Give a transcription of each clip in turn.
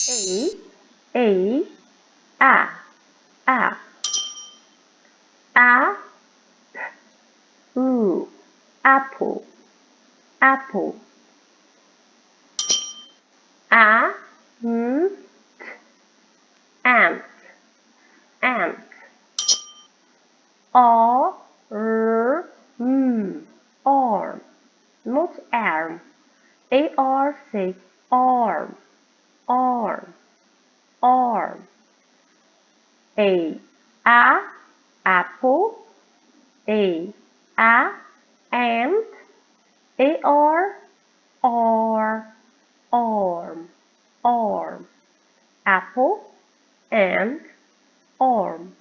a a apple apple ant ant arm arm not arm arm arm arm apple ant arm apple and arm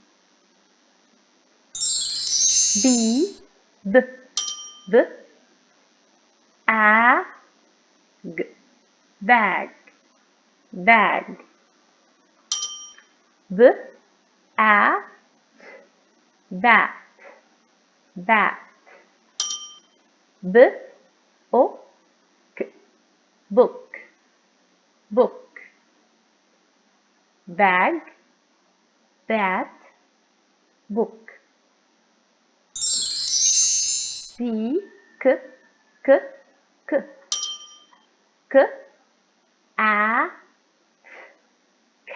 b bag bag bat bat book book bag bat book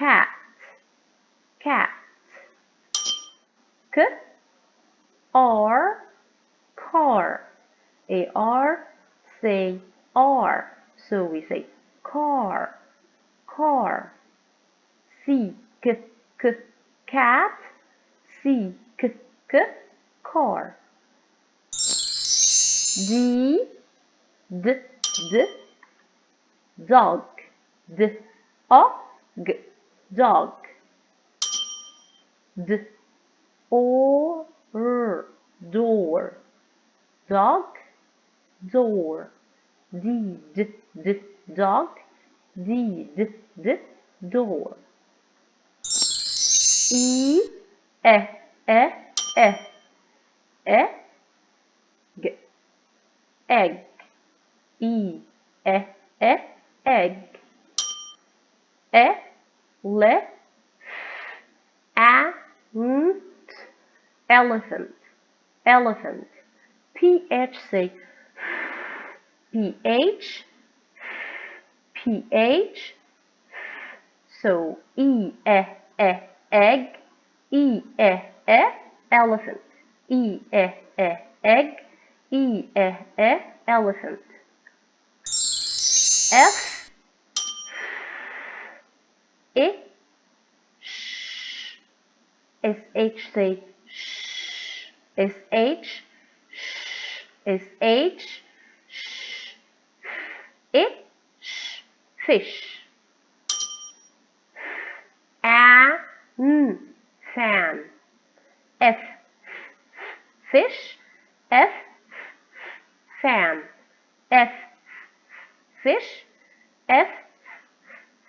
cat cat car so we say car cat car dog dog door dog door dog door egg egg elephant ph so egg elephant egg elephant fish fan fish fan fish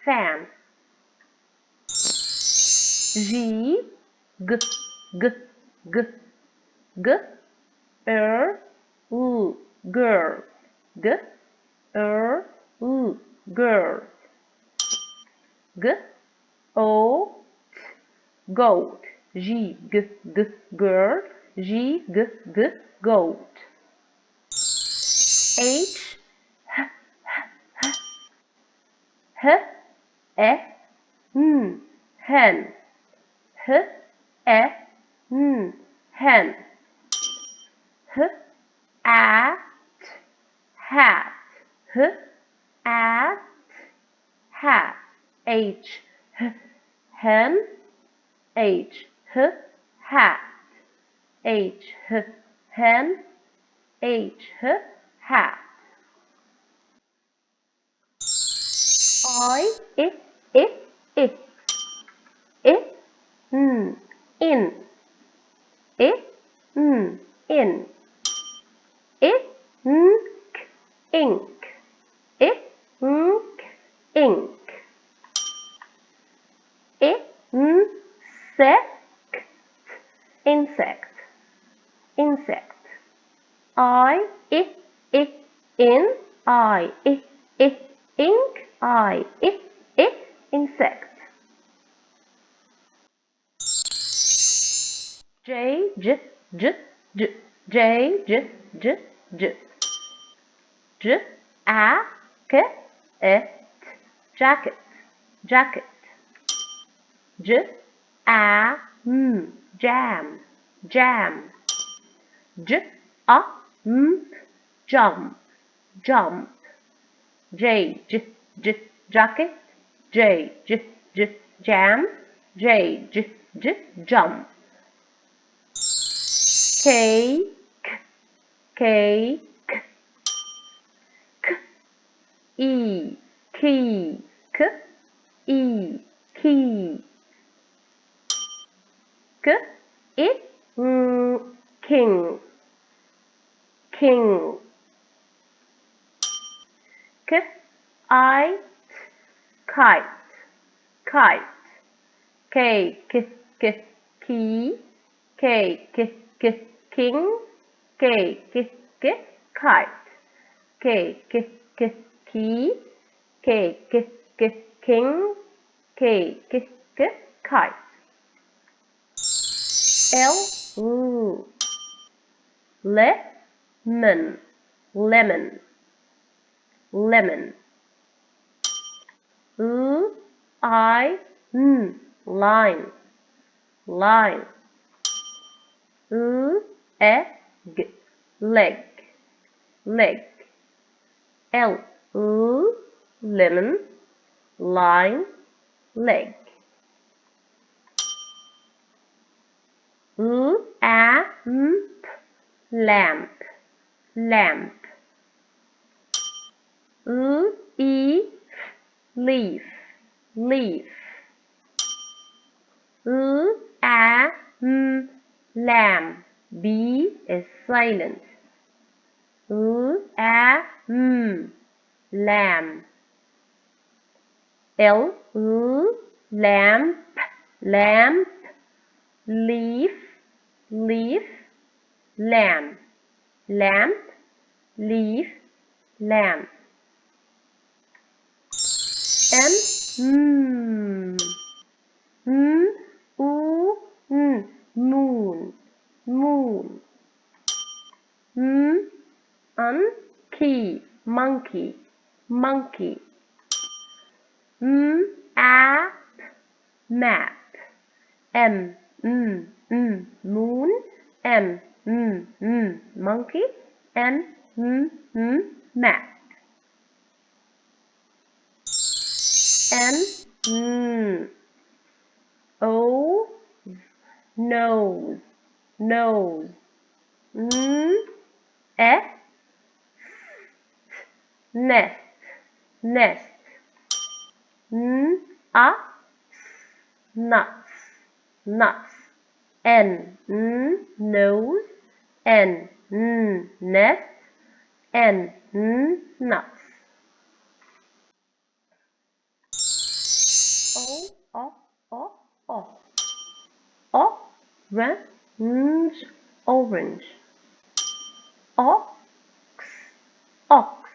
fan girl girl goat girl goat hen hen hat hat hen hat hen hat it in ink insect in ink insect. J j j j j j j j j a k e t jacket jacket j a m jam jam j a m jump jump j j j jacket j j j jam j j j jump cake cake k e key k e key k I king king k I kite kite k k k key k k k king k k k kite k k k key k k k king k k k kite L lemon lemon lemon I line line egg leg leg L lemon line leg lamp lamp lamp leaf leaf leaf lamb B is silent lamb L lamp lamp leaf leaf lamb lamp leaf lamb M moon moon key monkey monkey map map M moon M monkey M map N O nose nose S nest nest nuts nuts N nose N nest N nuts orange orange ox ox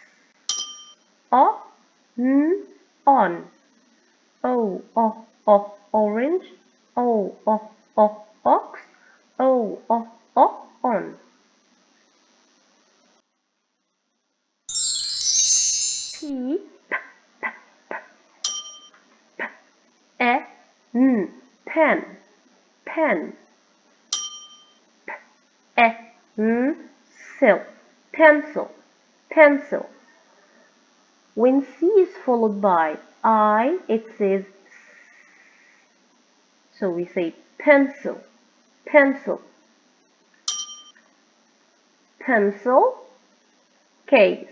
on orange ox on p pen pen pencil pencil when C is followed by I it says so we say pencil pencil pencil case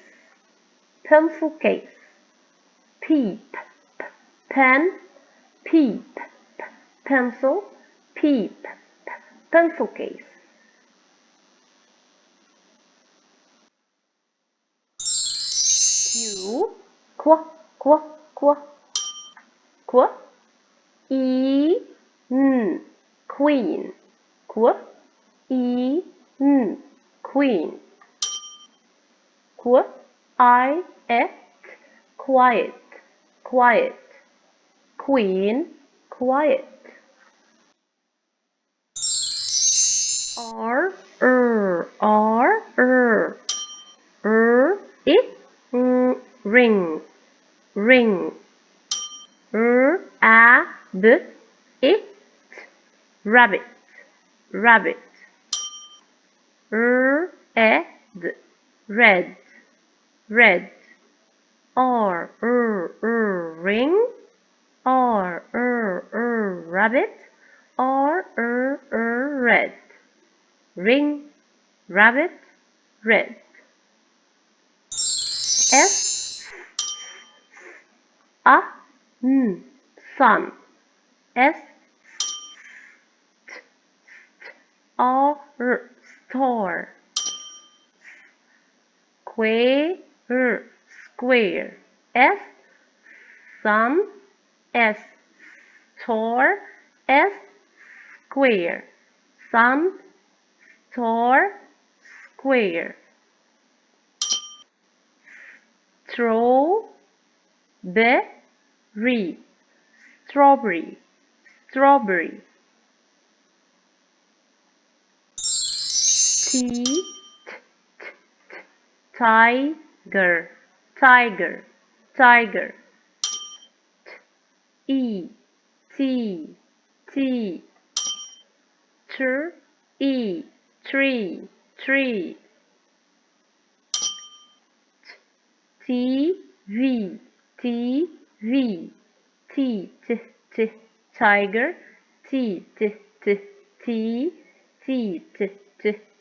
pencil case peep pen peep pencil peep pencil case Q qu E queen qu E queen quiet quiet quiet queen, quiet. R, it, ring, ring. It, rabbit, rabbit. Red, red, red. Ring. Rabbit. Red. Ring, rabbit, red. S, sun. S, store. Square. S, sun. S, store. S, square. Sun, store, square. Strawberry, strawberry, strawberry. Tiger, tiger, tiger. Tree, tree, tree. TV, tiger.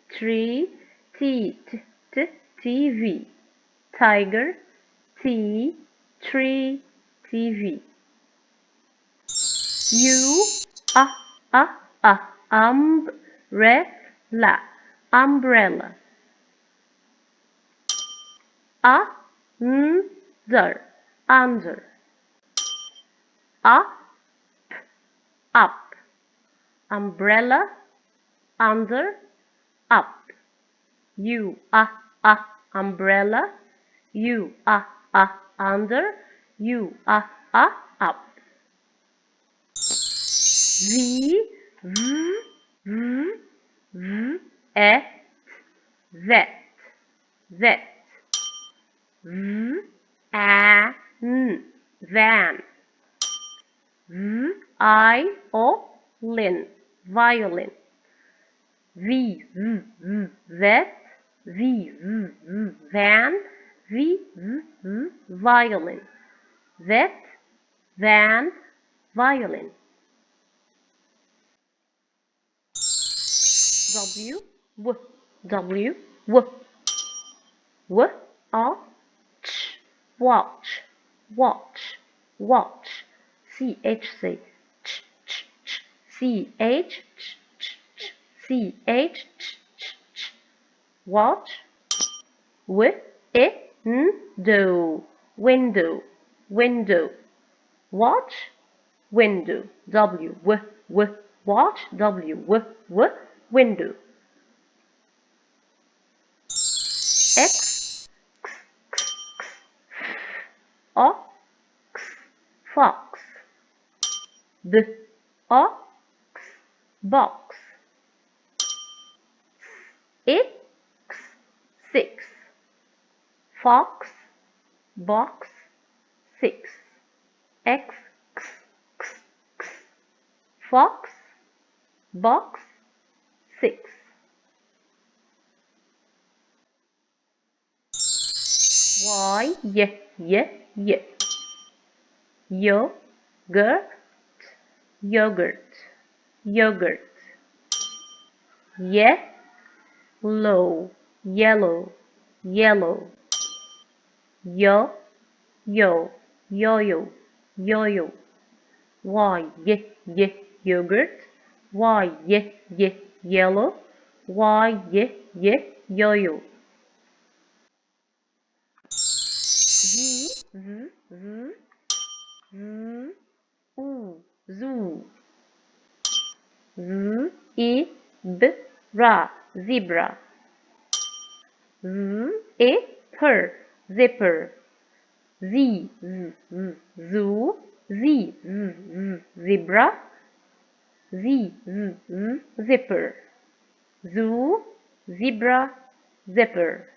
Tree. TV, tiger. Tree, TV. Umbrella, umbrella. Under, up. Umbrella, under, up. Umbrella. Under. Up. Vet, vet. Van. Violin, violin. Vet. Van. Violin. Vet, van, violin. W, watch, watch, watch, watch. Watch. Window, window, window. Watch, window. Watch, window. X, ox, fox. Ox, box. Six. Fox, box, six. X, fox, box, six. Y, yogurt, yogurt, yogurt. Yellow, yellow, yellow. Yo, yo-yo, yo-yo. Y, yogurt. Y, yellow. Y, yo-yo. Zoo. Zebra. Zipper, zipper. Zoo, zebra zipper zoo zebra zipper